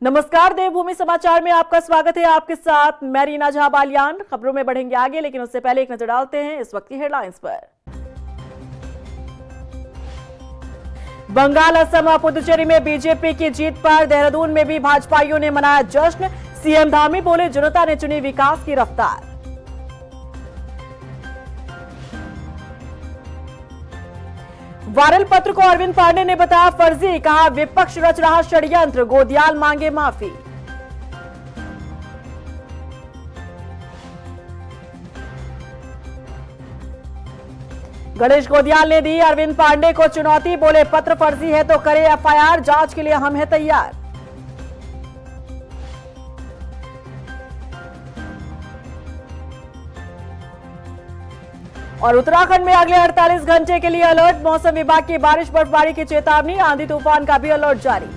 नमस्कार, देवभूमि समाचार में आपका स्वागत है। आपके साथ मैं रीना झा बालियान। खबरों में बढ़ेंगे आगे, लेकिन उससे पहले एक नजर डालते हैं इस वक्त की हेडलाइंस पर। बंगाल, असम और पुदुचेरी में बीजेपी की जीत पर देहरादून में भी भाजपाइयों ने मनाया जश्न। सीएम धामी बोले, जनता ने चुनी विकास की रफ्तार। वायरल पत्र को अरविंद पांडे ने बताया फर्जी, कहा विपक्ष रच रहा षड्यंत्र, गोदियाल मांगे माफी। गणेश गोदियाल ने दी अरविंद पांडे को चुनौती, बोले पत्र फर्जी है तो करे एफआईआर, जांच के लिए हम हैं तैयार। और उत्तराखंड में अगले 48 घंटे के लिए अलर्ट, मौसम विभाग की बारिश बर्फबारी की चेतावनी, आंधी तूफान का भी अलर्ट जारी।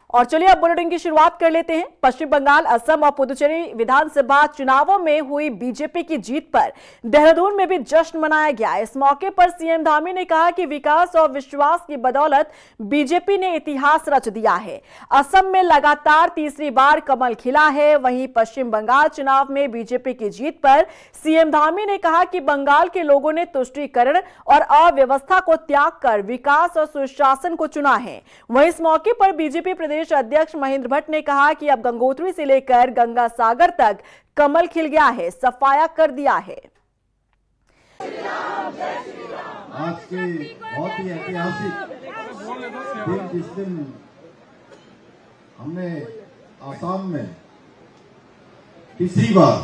और चलिए अब बुलेटिन की शुरुआत कर लेते हैं। पश्चिम बंगाल, असम और पुदुचेरी विधानसभा चुनावों में हुई बीजेपी की जीत पर देहरादून में भी जश्न मनाया गया। इस मौके पर सीएम धामी ने कहा कि विकास और विश्वास की बदौलत बीजेपी ने इतिहास रच दिया है। असम में लगातार तीसरी बार कमल खिला है। वहीं पश्चिम बंगाल चुनाव में बीजेपी की जीत पर सीएम धामी ने कहा कि बंगाल के लोगों ने तुष्टीकरण और अव्यवस्था को त्याग कर विकास और सुशासन को चुना है। वहीं इस मौके पर बीजेपी प्रदेश अध्यक्ष महेंद्र भट्ट ने कहा कि अब गंगोत्री से लेकर गंगा सागर तक कमल खिल गया है, सफाया कर दिया है। आज के बहुत ही ऐतिहासिक दिन, जिस दिन हमने आसाम में तीसरी बार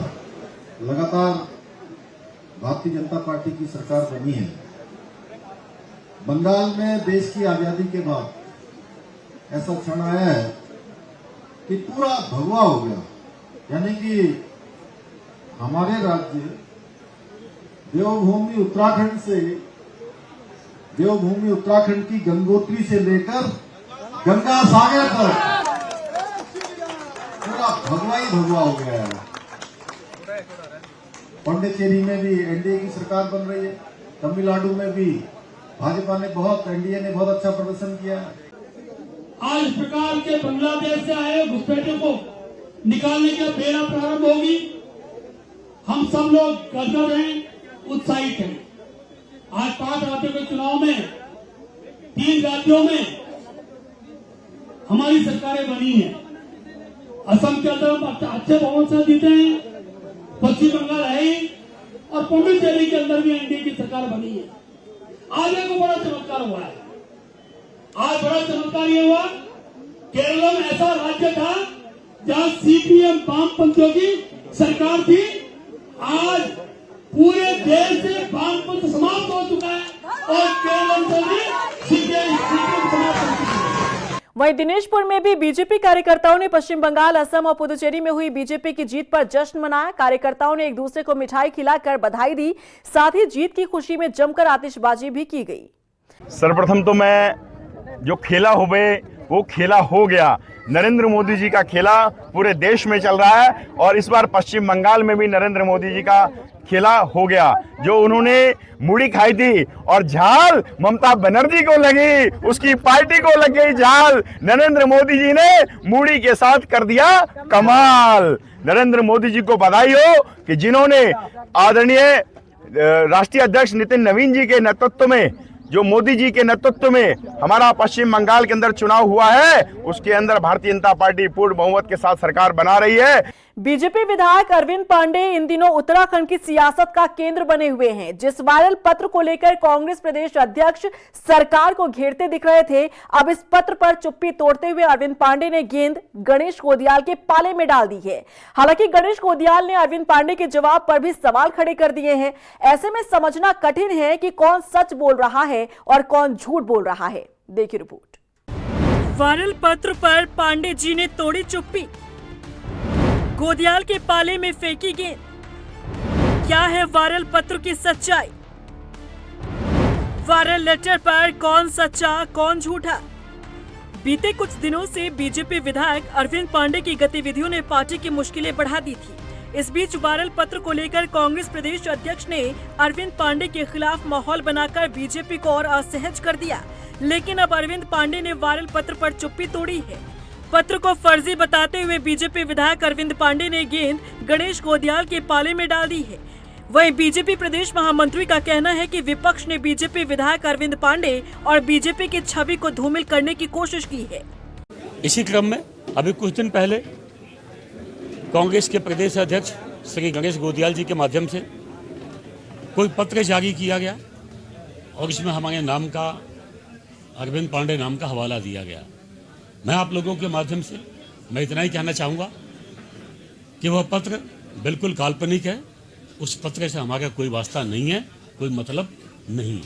लगातार भारतीय जनता पार्टी की सरकार बनी है। बंगाल में देश की आजादी के बाद ऐसा क्षण आया है कि पूरा भगवा हो गया, यानी कि हमारे राज्य देवभूमि उत्तराखंड की गंगोत्री से लेकर गंगा सागर तक पूरा भगवा ही भगवा हो गया है। पांडिचेरी में भी एनडीए की सरकार बन रही है। तमिलनाडु में भी भाजपा ने एनडीए ने बहुत अच्छा प्रदर्शन किया है। आज इस प्रकार के बांग्लादेश से आए घुसपैठियों को निकालने का बेड़ा प्रारंभ होगी। हम सब लोग गदगद हैं, उत्साहित हैं। आज 5 राज्यों के चुनाव में 3 राज्यों में हमारी सरकारें बनी हैं। असम के अंदर अच्छे बहुमत से जीते हैं, पश्चिम बंगाल है ही, और पुडुचेरी के अंदर भी एनडीए की सरकार बनी है। आज एक बड़ा चमत्कार हुआ है। आज बड़ा चमत्कार ये हुआ, केरल में ऐसा राज्य था जहां सीपीएम वामपंथियों की सरकार थी। आज पूरे देश से वामपंथ समाप्त हो चुका है और केरल से भी सीपीएम समाप्त हो चुकी है। वहीं दिनेशपुर में भी बीजेपी कार्यकर्ताओं ने पश्चिम बंगाल, असम और पुदुचेरी में हुई बीजेपी की जीत पर जश्न मनाया। कार्यकर्ताओं ने एक दूसरे को मिठाई खिलाकर बधाई दी, साथ ही जीत की खुशी में जमकर आतिशबाजी भी की गई। सर्वप्रथम तो मैं जो खेला हुए वो खेला हो गया। नरेंद्र मोदी जी का खेला पूरे देश में चल रहा है और इस बार पश्चिम बंगाल में भी नरेंद्र मोदी जी का खेला हो गया। जो उन्होंने मूढ़ी खाई थी और झाल ममता बनर्जी को लगी, उसकी पार्टी को लग गई झाल। नरेंद्र मोदी जी ने मूढ़ी के साथ कर दिया कमाल। नरेंद्र मोदी जी को बधाई हो कि जिन्होंने आदरणीय राष्ट्रीय अध्यक्ष नितिन नवीन जी के नेतृत्व में, जो मोदी जी के नेतृत्व में हमारा पश्चिम बंगाल के अंदर चुनाव हुआ है, उसके अंदर भारतीय जनता पार्टी पूर्ण बहुमत के साथ सरकार बना रही है। बीजेपी विधायक अरविंद पांडे इन दिनों उत्तराखंड की सियासत का केंद्र बने हुए हैं। जिस वायरल पत्र को लेकर कांग्रेस प्रदेश अध्यक्ष सरकार को घेरते दिख रहे थे, अब इस पत्र पर चुप्पी तोड़ते हुए अरविंद पांडे ने गेंद गणेश गोदियाल के पाले में डाल दी है। हालांकि गणेश गोदियाल ने अरविंद पांडे के जवाब पर भी सवाल खड़े कर दिए हैं। ऐसे में समझना कठिन है कि कौन सच बोल रहा है और कौन झूठ बोल रहा है। देखिए रिपोर्ट। वायरल पत्र पर पांडे जी ने तोड़ी चुप्पी, गोदियाल के पाले में फेंकी गेंद। क्या है वायरल पत्र की सच्चाई? वायरल लेटर पर कौन सच्चा कौन झूठा? बीते कुछ दिनों से बीजेपी विधायक अरविंद पांडे की गतिविधियों ने पार्टी की मुश्किलें बढ़ा दी थी। इस बीच वायरल पत्र को लेकर कांग्रेस प्रदेश अध्यक्ष ने अरविंद पांडे के खिलाफ माहौल बनाकर बीजेपी को और असहज कर दिया। लेकिन अब अरविंद पांडे ने वायरल पत्र पर चुप्पी तोड़ी है। पत्र को फर्जी बताते हुए बीजेपी विधायक अरविंद पांडे ने गेंद गणेश गोदियाल के पाले में डाल दी है। वहीं बीजेपी प्रदेश महामंत्री का कहना है कि विपक्ष ने बीजेपी विधायक अरविंद पांडे और बीजेपी की छवि को धूमिल करने की कोशिश की है। इसी क्रम में अभी कुछ दिन पहले कांग्रेस के प्रदेश अध्यक्ष श्री गणेश गोदियाल जी के माध्यम से कोई पत्र जारी किया गया और इसमें हमारे नाम का, अरविंद पांडे नाम का हवाला दिया गया। मैं आप लोगों के माध्यम से मैं इतना ही कहना चाहूँगा कि वह पत्र बिल्कुल काल्पनिक है। उस पत्र से हमारा कोई वास्ता नहीं है, कोई मतलब नहीं।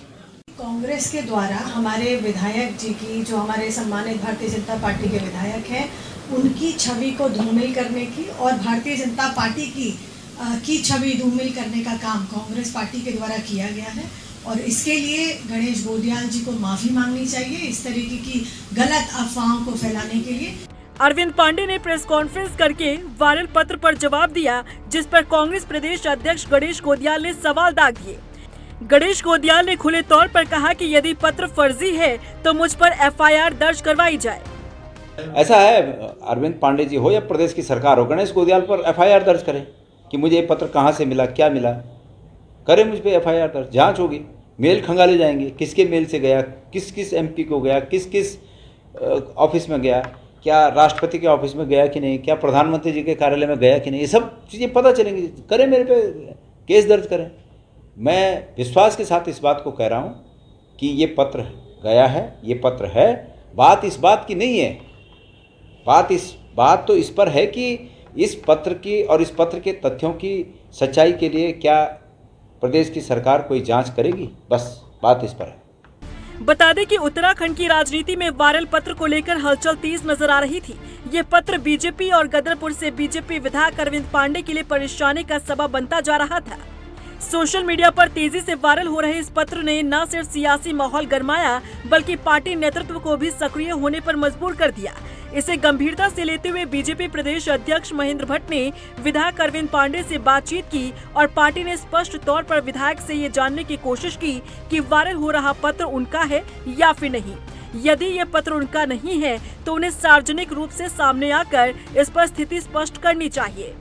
कांग्रेस के द्वारा हमारे विधायक जी की, जो हमारे सम्मानित भारतीय जनता पार्टी के विधायक हैं, उनकी छवि को धूमिल करने की और भारतीय जनता पार्टी की छवि धूमिल करने का काम कांग्रेस पार्टी के द्वारा किया गया है और इसके लिए गणेश गोदियाल जी को माफी मांगनी चाहिए, इस तरीके की गलत अफवाहों को फैलाने के लिए। अरविंद पांडे ने प्रेस कॉन्फ्रेंस करके वायरल पत्र पर जवाब दिया, जिस पर कांग्रेस प्रदेश अध्यक्ष गणेश गोदियाल ने सवाल दाग दिए। गणेश गोदियाल ने खुले तौर पर कहा कि यदि पत्र फर्जी है तो मुझ पर एफआईआर दर्ज करवाई जाए। ऐसा है, अरविंद पांडे जी हो या प्रदेश की सरकार हो, गणेश गोदियाल पर एफआईआर दर्ज करें कि मुझे ये पत्र कहाँ से मिला, क्या मिला, करें मुझ पर एफआईआर दर्ज। जांच होगी, मेल खंगाले जाएंगे, किसके मेल से गया, किस किस एमपी को गया, किस किस ऑफिस में गया, क्या राष्ट्रपति के ऑफिस में गया कि नहीं, क्या प्रधानमंत्री जी के कार्यालय में गया कि नहीं, ये सब चीज़ें पता चलेंगी। करें, मेरे पे केस दर्ज करें। मैं विश्वास के साथ इस बात को कह रहा हूँ कि ये पत्र गया है, ये पत्र है। बात इस बात की नहीं है, बात तो इस पर है कि इस पत्र की और इस पत्र के तथ्यों की सच्चाई के लिए क्या प्रदेश की सरकार कोई जांच करेगी, बस बात इस पर है। बता दें कि उत्तराखंड की राजनीति में वायरल पत्र को लेकर हलचल तेज नजर आ रही थी। ये पत्र बीजेपी और गदरपुर से बीजेपी विधायक अरविंद पांडे के लिए परेशानी का सबब बनता जा रहा था। सोशल मीडिया पर तेजी से वायरल हो रहे इस पत्र ने न सिर्फ सियासी माहौल गरमाया, बल्कि पार्टी नेतृत्व को भी सक्रिय होने पर मजबूर कर दिया। इसे गंभीरता से लेते हुए बीजेपी प्रदेश अध्यक्ष महेंद्र भट्ट ने विधायक अरविंद पांडे से बातचीत की और पार्टी ने स्पष्ट तौर पर विधायक से ये जानने की कोशिश की कि वायरल हो रहा पत्र उनका है या फिर नहीं। यदि ये पत्र उनका नहीं है तो उन्हें सार्वजनिक रूप से सामने आकर इस पर स्थिति स्पष्ट करनी चाहिए।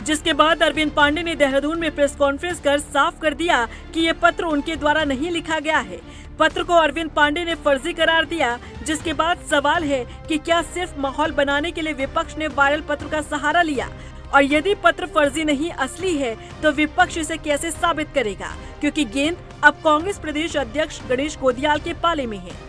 जिसके बाद अरविंद पांडे ने देहरादून में प्रेस कॉन्फ्रेंस कर साफ कर दिया कि ये पत्र उनके द्वारा नहीं लिखा गया है। पत्र को अरविंद पांडे ने फर्जी करार दिया, जिसके बाद सवाल है कि क्या सिर्फ माहौल बनाने के लिए विपक्ष ने वायरल पत्र का सहारा लिया, और यदि पत्र फर्जी नहीं असली है तो विपक्ष इसे कैसे साबित करेगा, क्योंकि गेंद अब कांग्रेस प्रदेश अध्यक्ष गणेश गोदियाल के पाले में है।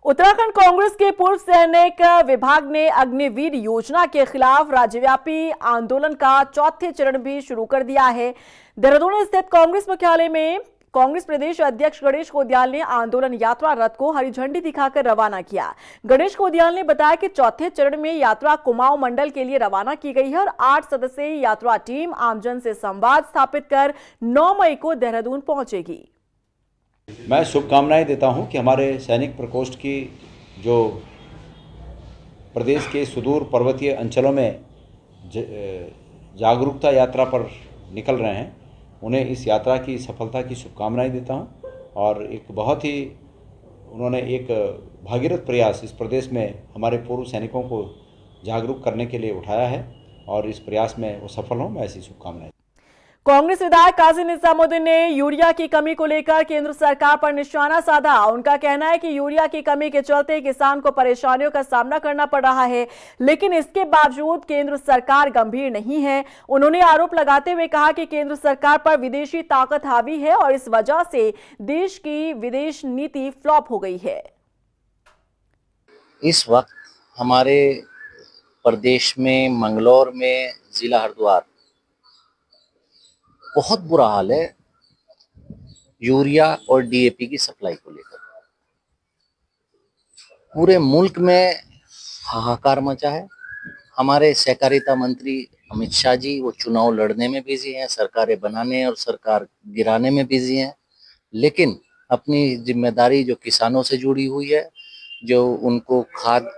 उत्तराखंड कांग्रेस के पूर्व सैनिक विभाग ने अग्निवीर योजना के खिलाफ राज्यव्यापी आंदोलन का चौथे चरण भी शुरू कर दिया है। देहरादून स्थित कांग्रेस मुख्यालय में कांग्रेस प्रदेश अध्यक्ष गणेश गोदियाल ने आंदोलन यात्रा रथ को हरी झंडी दिखाकर रवाना किया। गणेश गोदियाल ने बताया कि चौथे चरण में यात्रा कुमाऊं मंडल के लिए रवाना की गई है और 8 सदस्यीय यात्रा टीम आमजन से संवाद स्थापित कर 9 मई को देहरादून पहुंचेगी। मैं शुभकामनाएं देता हूं कि हमारे सैनिक प्रकोष्ठ की जो प्रदेश के सुदूर पर्वतीय अंचलों में जागरूकता यात्रा पर निकल रहे हैं, उन्हें इस यात्रा की सफलता की शुभकामनाएं देता हूं। और एक बहुत ही उन्होंने एक भागीरथ प्रयास इस प्रदेश में हमारे पूर्व सैनिकों को जागरूक करने के लिए उठाया है और इस प्रयास में वो सफल हों, मैं ऐसी शुभकामनाएं। कांग्रेस विधायक काजी निजामुद्दीन ने यूरिया की कमी को लेकर केंद्र सरकार पर निशाना साधा। उनका कहना है कि यूरिया की कमी के चलते किसान को परेशानियों का सामना करना पड़ रहा है, लेकिन इसके बावजूद केंद्र सरकार गंभीर नहीं है। उन्होंने आरोप लगाते हुए कहा कि केंद्र सरकार पर विदेशी ताकत हावी है और इस वजह से देश की विदेश नीति फ्लॉप हो गई है। इस वक्त हमारे प्रदेश में मंगलौर में जिला हरिद्वार बहुत बुरा हाल है यूरिया और डीएपी की सप्लाई को लेकर। पूरे मुल्क में हाहाकार मचा है। हमारे सहकारिता मंत्री अमित शाह जी वो चुनाव लड़ने में बिजी हैं, सरकारें बनाने और सरकार गिराने में बिजी हैं, लेकिन अपनी जिम्मेदारी जो किसानों से जुड़ी हुई है, जो उनको खाद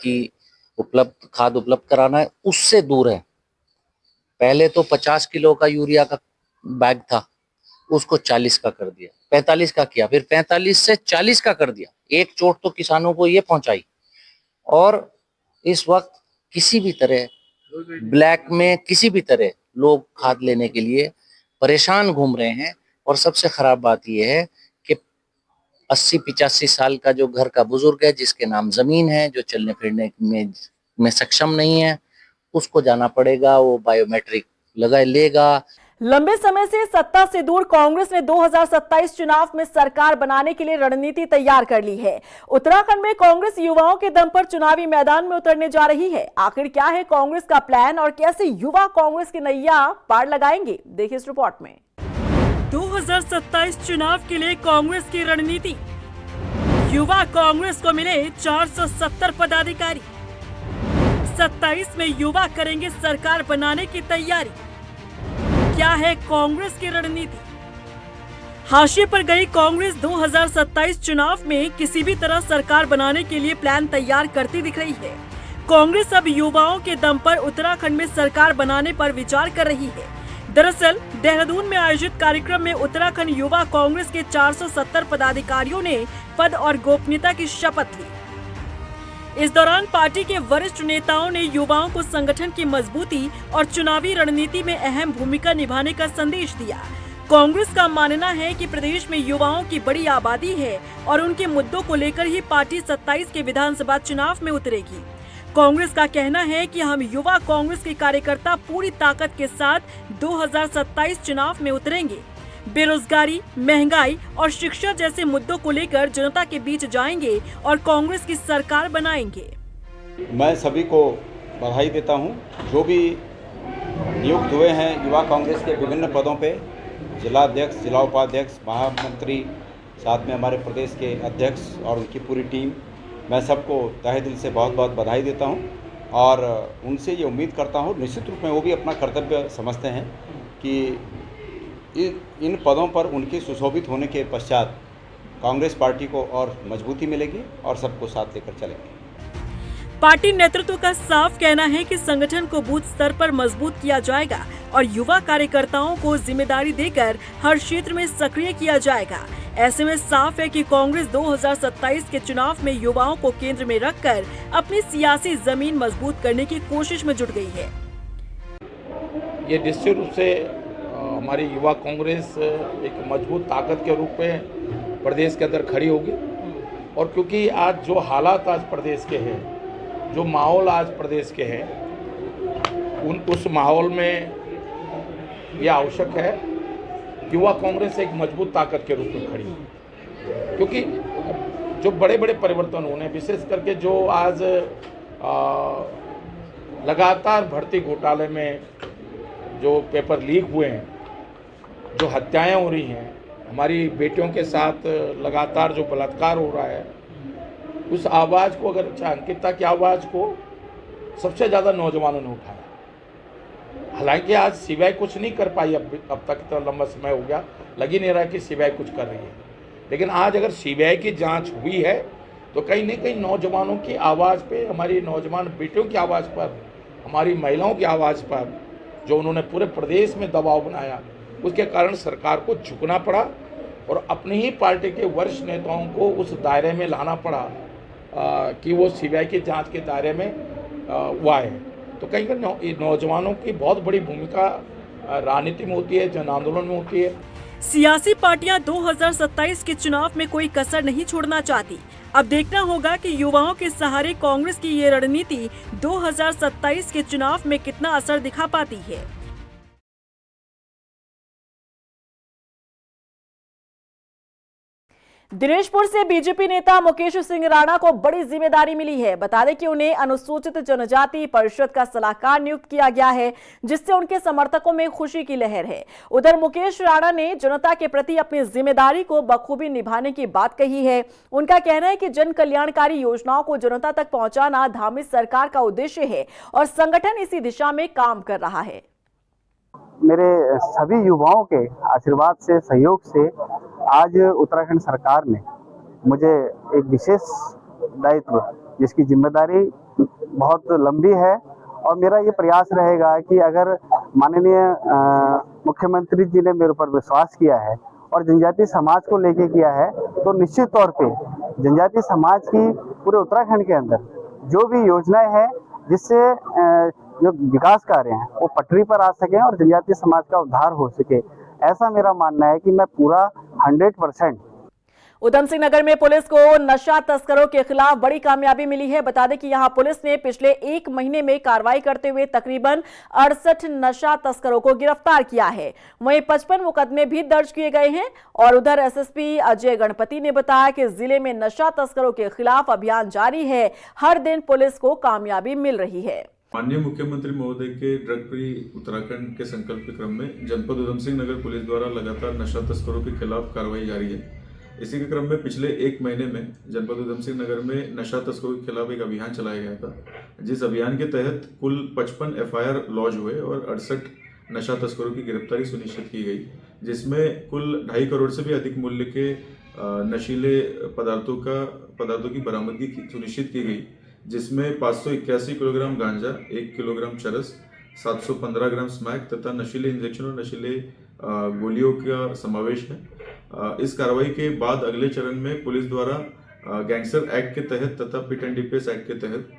उपलब्ध कराना है उससे दूर है। पहले तो 50 किलो का यूरिया का बैग था, उसको 40 का कर दिया, 45 का किया, फिर 45 से 40 का कर दिया। एक चोट तो किसानों को ये पहुंचाई। और इस वक्त किसी भी तरह ब्लैक में किसी भी तरह लोग खाद लेने के लिए परेशान घूम रहे हैं। और सबसे खराब बात यह है कि 80-85 साल का जो घर का बुजुर्ग है, जिसके नाम जमीन है, जो चलने फिरने में सक्षम नहीं है, उसको जाना पड़ेगा, वो बायोमेट्रिक लेगा। लंबे समय से सत्ता से दूर कांग्रेस ने 2027 चुनाव में सरकार बनाने के लिए रणनीति तैयार कर ली है। उत्तराखंड में कांग्रेस युवाओं के दम पर चुनावी मैदान में उतरने जा रही है। आखिर क्या है कांग्रेस का प्लान और कैसे युवा कांग्रेस की नैया पार लगाएंगे, देखिए इस रिपोर्ट में। 2027 चुनाव के लिए कांग्रेस की रणनीति। युवा कांग्रेस को मिले 470 पदाधिकारी। 27 में युवा करेंगे सरकार बनाने की तैयारी। क्या है कांग्रेस की रणनीति? हाशिए पर गई कांग्रेस 2027 चुनाव में किसी भी तरह सरकार बनाने के लिए प्लान तैयार करती दिख रही है। कांग्रेस अब युवाओं के दम पर उत्तराखंड में सरकार बनाने पर विचार कर रही है। दरअसल देहरादून में आयोजित कार्यक्रम में उत्तराखंड युवा कांग्रेस के 470 पदाधिकारियों ने पद और गोपनीयता की शपथ ली। इस दौरान पार्टी के वरिष्ठ नेताओं ने युवाओं को संगठन की मजबूती और चुनावी रणनीति में अहम भूमिका निभाने का संदेश दिया। कांग्रेस का मानना है कि प्रदेश में युवाओं की बड़ी आबादी है और उनके मुद्दों को लेकर ही पार्टी 27 के विधानसभा चुनाव में उतरेगी। कांग्रेस का कहना है कि हम युवा कांग्रेस के कार्यकर्ता पूरी ताकत के साथ 2027 चुनाव में उतरेंगे। बेरोजगारी, महंगाई और शिक्षा जैसे मुद्दों को लेकर जनता के बीच जाएंगे और कांग्रेस की सरकार बनाएंगे। मैं सभी को बधाई देता हूं, जो भी नियुक्त हुए हैं युवा कांग्रेस के विभिन्न पदों पे, जिला अध्यक्ष, जिला उपाध्यक्ष, महामंत्री, साथ में हमारे प्रदेश के अध्यक्ष और उनकी पूरी टीम। मैं सबको तहे दिल से बहुत बहुत बधाई देता हूं और उनसे ये उम्मीद करता हूं, निश्चित रूप में वो भी अपना कर्तव्य समझते हैं कि इन पदों पर उनके सुशोभित होने के पश्चात कांग्रेस पार्टी को और मजबूती मिलेगी और सबको साथ लेकर चलेंगे। पार्टी नेतृत्व का साफ कहना है कि संगठन को बूथ स्तर पर मजबूत किया जाएगा और युवा कार्यकर्ताओं को जिम्मेदारी देकर हर क्षेत्र में सक्रिय किया जाएगा। ऐसे में साफ है कि कांग्रेस 2027 के चुनाव में युवाओं को केंद्र में रखकर अपनी सियासी जमीन मजबूत करने की कोशिश में जुट गई है। ये निश्चित रूप से हमारी युवा कांग्रेस एक मजबूत ताकत के रूप में प्रदेश के अंदर खड़ी होगी। और क्योंकि आज जो हालात आज प्रदेश के हैं, जो माहौल आज प्रदेश के हैं, उस माहौल में यह आवश्यक है कि युवा कांग्रेस एक मजबूत ताकत के रूप में खड़ी हो। क्योंकि जो बड़े बड़े परिवर्तन होने, विशेष करके जो आज लगातार भर्ती घोटाले में जो पेपर लीक हुए हैं, जो हत्याएं हो रही हैं, हमारी बेटियों के साथ लगातार जो बलात्कार हो रहा है, उस आवाज़ को, अगर अंकिता की आवाज़ को सबसे ज़्यादा नौजवानों ने उठाया। हालांकि आज सीबीआई कुछ नहीं कर पाई, अब तक इतना लंबा समय हो गया, लग ही नहीं रहा कि सीबीआई कुछ कर रही है। लेकिन आज अगर सीबीआई की जांच हुई है तो कहीं न कहीं नौजवानों की आवाज़ पे, हमारी नौजवान बेटियों की आवाज़ पर, हमारी महिलाओं की आवाज़ पर जो उन्होंने पूरे प्रदेश में दबाव बनाया, उसके कारण सरकार को झुकना पड़ा और अपनी ही पार्टी के वरिष्ठ नेताओं को उस दायरे में लाना पड़ा कि वो सीबीआई की जांच के दायरे में वो आए। तो कहीं कहीं नौजवानों की बहुत बड़ी भूमिका राजनीति में होती है, जन आंदोलन में होती है। सियासी पार्टियां 2027 के चुनाव में कोई कसर नहीं छोड़ना चाहती। अब देखना होगा कि युवाओं के सहारे कांग्रेस की ये रणनीति 2027 के चुनाव में कितना असर दिखा पाती है। दिनेशपुर से बीजेपी नेता मुकेश सिंह राणा को बड़ी जिम्मेदारी मिली है। बता दें कि उन्हें अनुसूचित जनजाति परिषद का सलाहकार नियुक्त किया गया है, जिससे उनके समर्थकों में खुशी की लहर है। उधर मुकेश राणा ने जनता के प्रति अपनी जिम्मेदारी को बखूबी निभाने की बात कही है। उनका कहना है कि जन कल्याणकारी योजनाओं को जनता तक पहुंचाना धामी सरकार का उद्देश्य है और संगठन इसी दिशा में काम कर रहा है। मेरे सभी युवाओं के आशीर्वाद से, सहयोग से आज उत्तराखंड सरकार ने मुझे एक विशेष दायित्व, जिसकी जिम्मेदारी बहुत लंबी है। और मेरा ये प्रयास रहेगा कि अगर माननीय मुख्यमंत्री जी ने मेरे ऊपर विश्वास किया है और जनजातीय समाज को लेके किया है, तो निश्चित तौर पे जनजातीय समाज की पूरे उत्तराखंड के अंदर जो भी योजनाएं हैं, जिससे जो विकास कार्य हैं वो पटरी पर आ सकें और जनजातीय समाज का उद्धार हो सके, ऐसा मेरा मानना है कि मैं पूरा 100%। उधम सिंह नगर में पुलिस को नशा तस्करों के खिलाफ बड़ी कामयाबी मिली है। बता दें कि यहां पुलिस ने पिछले 1 महीने में कार्रवाई करते हुए तकरीबन 68 नशा तस्करों को गिरफ्तार किया है। वहीं 55 मुकदमे भी दर्ज किए गए हैं। और उधर एसएसपी अजय गणपति ने बताया कि जिले में नशा तस्करों के खिलाफ अभियान जारी है। हर दिन पुलिस को कामयाबी मिल रही है। माननीय मुख्यमंत्री महोदय के ड्रग फ्री उत्तराखंड के संकल्प के क्रम में जनपद उधम सिंह नगर पुलिस द्वारा लगातार नशा तस्करों के खिलाफ कार्रवाई जारी है। इसी के क्रम में पिछले 1 महीने में जनपद उधम सिंह नगर में नशा तस्करों के खिलाफ एक अभियान चलाया गया था, जिस अभियान के तहत कुल 55 एफआईआर लॉन्च हुए और 68 नशा तस्करों की गिरफ्तारी सुनिश्चित की गई, जिसमें कुल 2.5 करोड़ से भी अधिक मूल्य के नशीले पदार्थों की बरामदगी सुनिश्चित की गई, जिसमें 581 किलोग्राम गांजा, 1 किलोग्राम चरस, 715 ग्राम स्मैक तथा नशीले इंजेक्शन और नशीले गोलियों का समावेश है। इस कार्रवाई के बाद अगले चरण में पुलिस द्वारा गैंगस्टर एक्ट के तहत तथा पिट एंड डिपेस एक्ट के तहत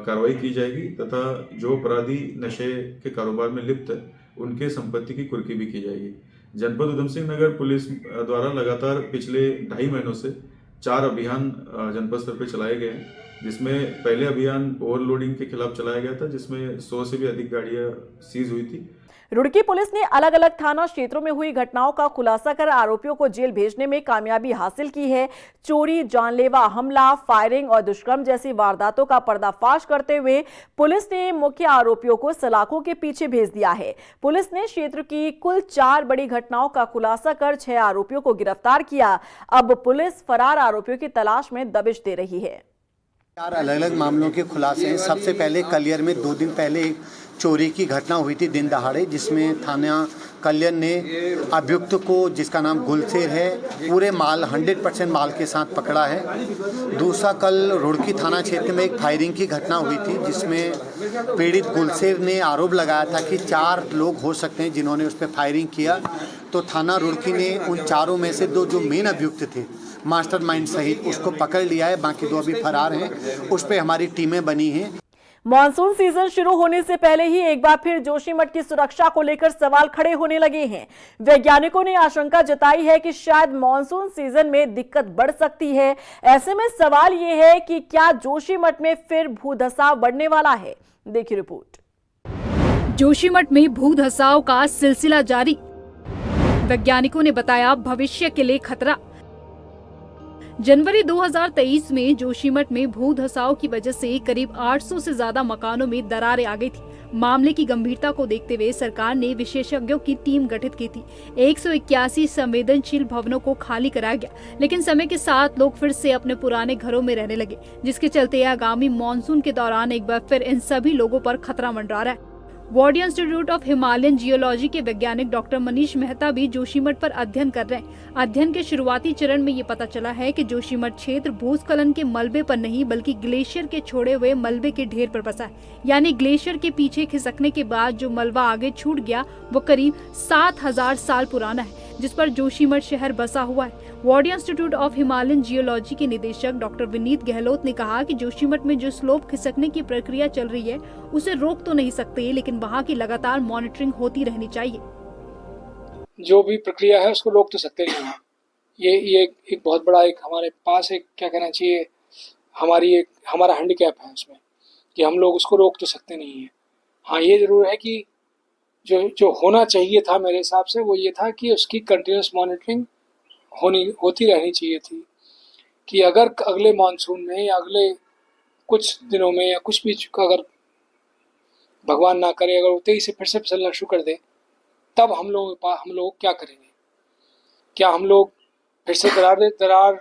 कार्रवाई की जाएगी तथा जो अपराधी नशे के कारोबार में लिप्त है उनके संपत्ति की कुर्की भी की जाएगी। जनपद उधम सिंह नगर पुलिस द्वारा लगातार पिछले 2.5 महीनों से 4 अभियान जनपद स्तर पर चलाए गए हैं, जिसमें पहले अभियान ओवरलोडिंग के खिलाफ चलाया गया था, जिसमें 100 से भी अधिक गाड़ियां सीज हुई थी। रुड़की पुलिस ने अलग अलग थाना क्षेत्रों में हुई घटनाओं का खुलासा कर आरोपियों को जेल भेजने में कामयाबी हासिल की है। चोरी, जानलेवा हमला, फायरिंग और दुष्कर्म जैसी वारदातों का पर्दाफाश करते हुए पुलिस ने मुख्य आरोपियों को सलाखों के पीछे भेज दिया है। पुलिस ने क्षेत्र की कुल 4 बड़ी घटनाओं का खुलासा कर 6 आरोपियों को गिरफ्तार किया। अब पुलिस फरार आरोपियों की तलाश में दबिश दे रही है। 4 अलग अलग मामलों के खुलासे हैं। सबसे पहले कलियर में 2 दिन पहले एक चोरी की घटना हुई थी दिन दहाड़े, जिसमें थाना कल्याण ने अभियुक्त को, जिसका नाम गुलशेर है, पूरे माल 100% माल के साथ पकड़ा है। दूसरा, कल रुड़की थाना क्षेत्र में एक फायरिंग की घटना हुई थी, जिसमें पीड़ित गुलशेर ने आरोप लगाया था कि 4 लोग हो सकते हैं जिन्होंने उस पर फायरिंग किया। तो थाना रुड़की ने उन चारों में से 2 जो मेन अभियुक्त थे मास्टरमाइंड सहित उसको पकड़ लिया है। बाकी 2 अभी फरार हैं, उस पर हमारी टीमें बनी हैं। मॉनसून सीजन शुरू होने से पहले ही एक बार फिर जोशीमठ की सुरक्षा को लेकर सवाल खड़े होने लगे हैं। वैज्ञानिकों ने आशंका जताई है कि शायद मॉनसून सीजन में दिक्कत बढ़ सकती है। ऐसे में सवाल यह है कि क्या जोशीमठ में फिर भूधसाव बढ़ने वाला है। देखिए रिपोर्ट। जोशीमठ में भूधसाव का सिलसिला जारी। वैज्ञानिकों ने बताया भविष्य के लिए खतरा। जनवरी 2023 में जोशीमठ में भूधसाव की वजह से करीब 800 से ज्यादा मकानों में दरारें आ गई थी। मामले की गंभीरता को देखते हुए सरकार ने विशेषज्ञों की टीम गठित की थी। 181 संवेदनशील भवनों को खाली कराया गया, लेकिन समय के साथ लोग फिर से अपने पुराने घरों में रहने लगे, जिसके चलते आगामी मानसून के दौरान एक बार फिर इन सभी लोगों पर खतरा मंडरा रहा है। वार्डिया इंस्टीट्यूट ऑफ हिमालयन जियोलॉजी के वैज्ञानिक डॉक्टर मनीष मेहता भी जोशीमठ पर अध्ययन कर रहे हैं। अध्ययन के शुरुआती चरण में ये पता चला है कि जोशीमठ क्षेत्र भूस्खलन के मलबे पर नहीं बल्कि ग्लेशियर के छोड़े हुए मलबे के ढेर पर बसा है। यानी ग्लेशियर के पीछे खिसकने के बाद जो मलबा आगे छूट गया वो करीब 7000 साल पुराना है, जिस पर जोशीमठ शहर बसा हुआ है। वार्डिया इंस्टीट्यूट ऑफ हिमालयन जियोलॉजी के निदेशक डॉक्टर विनीत गहलोत ने कहा कि जोशीमठ में जो स्लोप खिसकने की प्रक्रिया चल रही है उसे रोक तो नहीं सकते, लेकिन वहाँ की लगातार मॉनिटरिंग होती रहनी चाहिए। जो भी प्रक्रिया है उसको रोक तो सकते नहीं है। ये एक बहुत बड़ा एक हमारे पास एक क्या कहना चाहिए हमारा हैंडीकैप है उसमें कि हम लोग उसको रोक तो सकते नहीं है। हाँ, ये जरूर है कि जो होना चाहिए था मेरे हिसाब से वो ये था कि उसकी कंटिन्यूस मॉनिटरिंग होती रहनी चाहिए थी कि अगर अगले मानसून में या अगले कुछ दिनों में या कुछ भी अगर भगवान ना करे अगर वो तेजी से फिर से फिसलना शुरू कर दे, तब हम लोग क्या करेंगे? क्या हम लोग फिर से दरार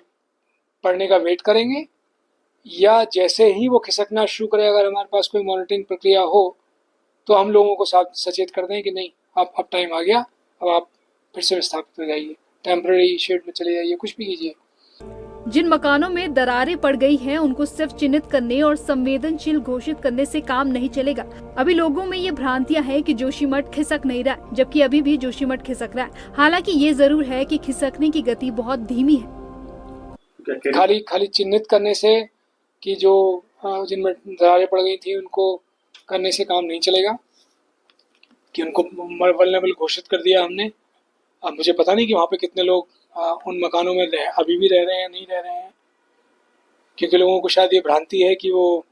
पड़ने का वेट करेंगे, या जैसे ही वो खिसकना शुरू करे अगर हमारे पास कोई मॉनिटरिंग प्रक्रिया हो तो हम लोगों को सचेत कर दें कि नहीं, अब टाइम आ गया, अब आप फिर से विस्थापित हो जाइए, टेम्पररी शेड में चले जाइए, कुछ भी कीजिए। जिन मकानों में दरारें पड़ गई हैं, उनको सिर्फ चिन्हित करने और संवेदनशील घोषित करने से काम नहीं चलेगा। अभी लोगों में ये भ्रांतियां हैं कि जोशीमठ खिसक नहीं रहा, जबकि अभी भी जोशीमठ खिसक रहा है। हालांकि ये जरूर है कि खिसकने की गति बहुत धीमी है। खाली चिन्हित करने से कि जो जिनमें दरारें पड़ गई थी उनको करने से काम नहीं चलेगा, कि उनको वल्नरेबल घोषित कर दिया हमने। अब मुझे पता नहीं कि वहाँ पे कितने लोग उन मकानों में अभी भी रह रहे हैं, नहीं रह रहे हैं, क्योंकि लोगों को शायद ये भ्रांति है कि वो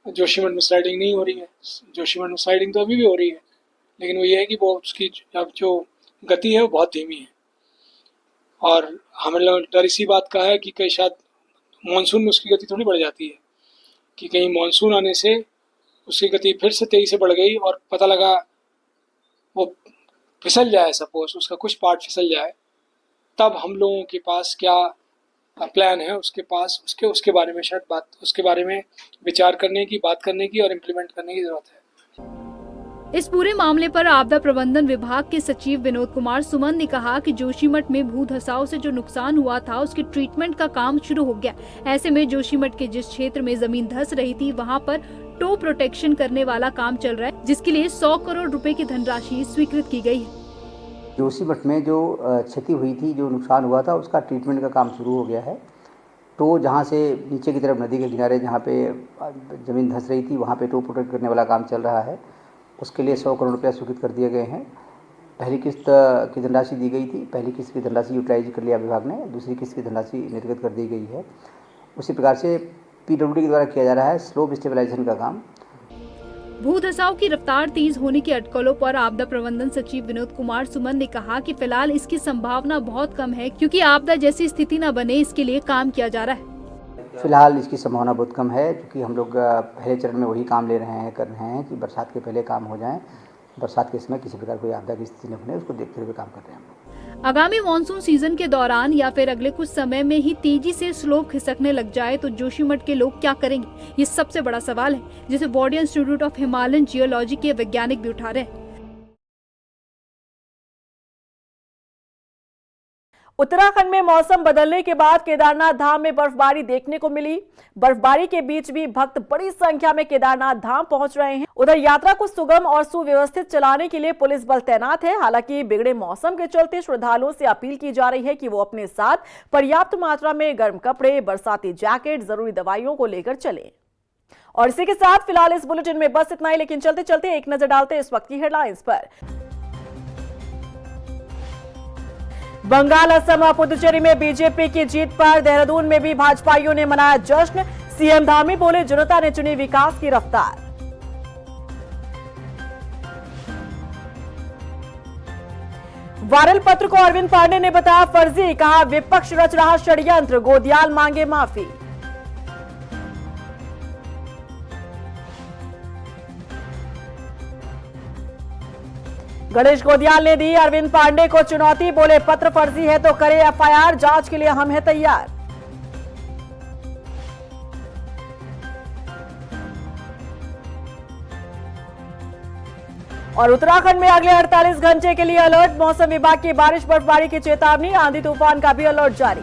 जोशीमठ में स्लाइडिंग नहीं हो रही है। जोशीमठ में स्लाइडिंग तो अभी भी हो रही है, लेकिन वो ये है कि वो उसकी अब जो गति है वो बहुत धीमी है। और हमें डर इसी बात का है कि कहीं शायद मानसून में उसकी गति थोड़ी बढ़ जाती है, कि कहीं मानसून आने से उसकी गति फिर से तेजी से बढ़ गई और पता लगा वो फिसल जाए, सपोज उसका कुछ पार्ट फिसल जाए, तब हम लोगों के पास क्या प्लान है उसके बारे में शायद उसके बारे में विचार करने की, बात करने की और इम्प्लीमेंट करने की जरूरत है। इस पूरे मामले पर आपदा प्रबंधन विभाग के सचिव विनोद कुमार सुमन ने कहा कि जोशीमठ में भू धसाव से जो नुकसान हुआ था उसके ट्रीटमेंट का काम शुरू हो गया। ऐसे में जोशीमठ के जिस क्षेत्र में जमीन धस रही थी वहां पर टो प्रोटेक्शन करने वाला काम चल रहा है, जिसके लिए 100 करोड़ रुपए की धनराशि स्वीकृत की गई है। जोशीमठ में जो क्षति हुई थी, जो नुकसान हुआ था, उसका ट्रीटमेंट का काम शुरू हो गया है। तो जहाँ से नीचे की तरफ नदी के किनारे जहाँ पे ज़मीन धंस रही थी वहाँ पे टो प्रोटेक्ट करने वाला काम चल रहा है। उसके लिए 100 करोड़ रुपया स्वीकृत कर दिए गए हैं। पहली किस्त की धनराशि दी गई थी, पहली किस्त की धनराशि यूटिलाइज कर लिया विभाग ने, दूसरी किस्त की धनराशि निर्गत कर दी गई है। उसी प्रकार से PWD के द्वारा किया जा रहा है स्लोप स्टेबलाइजेशन का काम। भू धसाव की रफ्तार तेज होने के अटकलों पर आपदा प्रबंधन सचिव विनोद कुमार सुमन ने कहा कि फिलहाल इसकी संभावना बहुत कम है, क्योंकि आपदा जैसी स्थिति न बने इसके लिए काम किया जा रहा है। फिलहाल इसकी संभावना बहुत कम है, क्योंकि हम लोग पहले चरण में वही काम कर रहे हैं कि बरसात के पहले काम हो जाए, बरसात के समय किसी प्रकार कोई आपदा की स्थिति न बने, उसको देखते हुए काम कर रहे हैं। आगामी मानसून सीजन के दौरान या फिर अगले कुछ समय में ही तेजी से स्लोप खिसकने लग जाए तो जोशीमठ के लोग क्या करेंगे, ये सबसे बड़ा सवाल है, जिसे वार्डियन इंस्टीट्यूट ऑफ हिमालयन जियोलॉजी के वैज्ञानिक भी उठा रहे हैं। उत्तराखंड में मौसम बदलने के बाद केदारनाथ धाम में बर्फबारी देखने को मिली। बर्फबारी के बीच भी भक्त बड़ी संख्या में केदारनाथ धाम पहुंच रहे हैं। उधर यात्रा को सुगम और सुव्यवस्थित चलाने के लिए पुलिस बल तैनात है। हालांकि बिगड़े मौसम के चलते श्रद्धालुओं से अपील की जा रही है कि वो अपने साथ पर्याप्त मात्रा में गर्म कपड़े, बरसाती जैकेट, जरूरी दवाइयों को लेकर चलें। और इसी के साथ फिलहाल इस बुलेटिन में बस इतना ही, लेकिन चलते चलते एक नजर डालते इस वक्त की हेडलाइंस पर। बंगाल, असम और पुदुचेरी में बीजेपी की जीत पर देहरादून में भी भाजपाइयों ने मनाया जश्न। सीएम धामी बोले, जनता ने चुनी विकास की रफ्तार। वायरल पत्र को अरविंद पांडे ने बताया फर्जी, कहा विपक्ष रच रहा षड्यंत्र, गोदियाल मांगे माफी। गणेश गोदियाल ने दी अरविंद पांडे को चुनौती, बोले पत्र फर्जी है तो करे एफआईआर, जांच के लिए हम हैं तैयार। और उत्तराखंड में अगले 48 घंटे के लिए अलर्ट, मौसम विभाग की बारिश बर्फबारी की चेतावनी, आंधी तूफान का भी अलर्ट जारी।